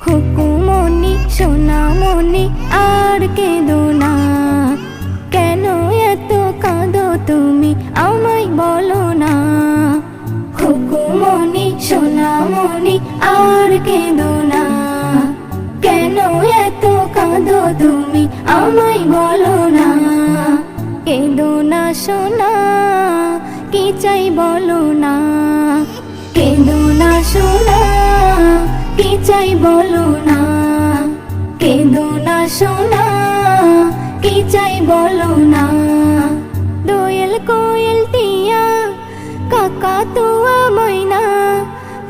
খুকুমনি সোনামনি আর কেঁদো না, কেন এত কাঁদো তুমি আমায় বলো না। খুকুমনি সোনামনি আর কেঁদো না, কেন এত কাঁদো তুমি আমায় বলো না। কেঁদো না সোনা, কি চাই বলো না। কেঁদো না সোনা, কি চাই বলো না। কেঁদো না সোনা, কি চাই বলো না। দোয়েল কোয়েল টিয়া কাকা তুয়া ময়না,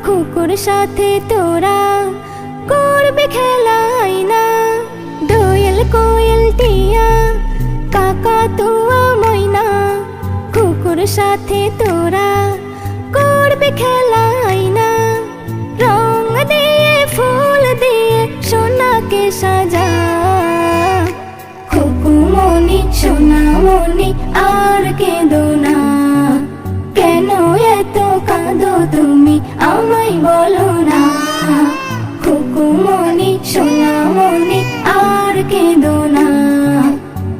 কুকুর সাথে তোরা করবে খেলা আয়না। দোয়েল কোয়েল টিয়া কাকা তুয়া ময়না, কুকুর সাথে তোরা করবে খেলা আয়না। রং দিয়ে ফুল দিয়ে সোনাকে সাজা। খুকুমনি সোনামনি আর কেঁদো না, কেন এত কাঁদো তুমি আমায় বলো না। খুকুমনি সোনামনি আর কেঁদো না,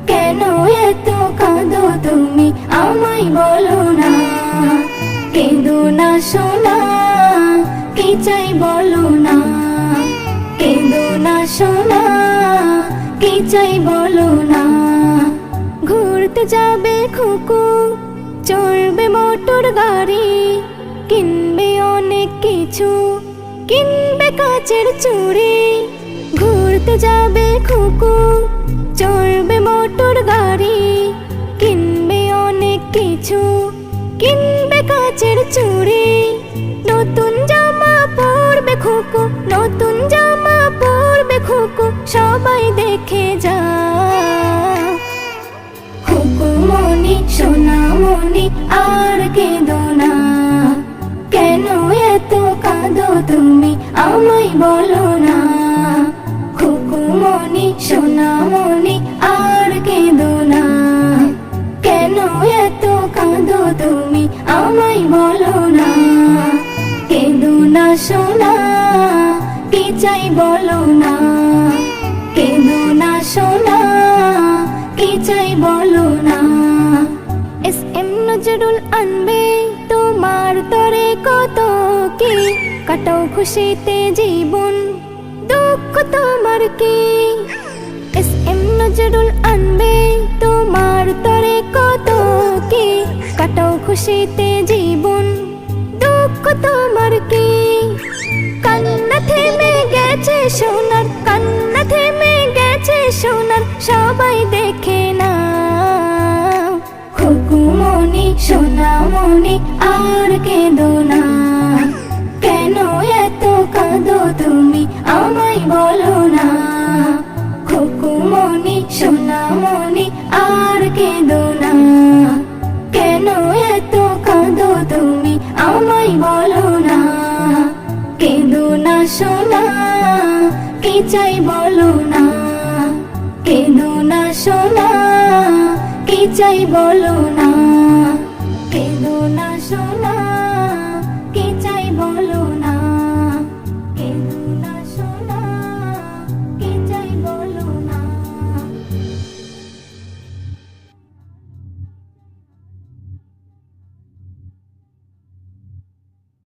কেন এত কাঁদো তুমি আমায় বলো না। কেঁদো না সোনা, কি চাই বলো না। কেঁদো না সোনা, কি চাই বলো না। ঘুরতে যাবে খুকু, চড়বে মোটর গাড়ি, কিনবে অনেক কিছু, কিনবে কাচের চুড়ি। ঘুরতে যাবে খুকু, চড়বে মোটর গাড়ি, কিনবে অনেক কিছু, কিনবে কাচের চুড়ি। নতুন জামা পরবে খুকু, নতুন জামা পরবে খুকু, সবাই দেখে যা। খুকুমনি সোনামনি আর কেঁদো না, কেন এত কাঁদো তুমি আমায় বলো না। খুকুমনি সোনামনি আর কেঁদো না, কেন এত কাঁদো তুমি আমায় বলো না। কেঁদো না সোনা, কি চাই বলো না। কেঁদো না সোনা, কি চাই বলো না। এস.এম. নজরুল আনবে তোমার তরে কত কি, কাটাও খুশিতে জীবন, দুঃখ তোমার কি। এস.এম. নজরুল আনবে তোমার তরে কত কি, কাটাও খুশিতে জীবন, দুঃখ তোমার কি। কান্না থেমে গেছে সোনার, কান্না থেমে গেছে সোনার, সবাই দেখে না। খুকুমনি সোনামনি আর কেঁদো না, কেন এত কাঁদো তুমি আমায় বলো না। খুকুমনি সোনামনি আর কেঁদো না, কেন এত কাঁদো তুমি আমায় বলো না। কেঁদো না সোনা, কি চাই বলো না। কেঁদো না সোনা, কি চাই বলো না।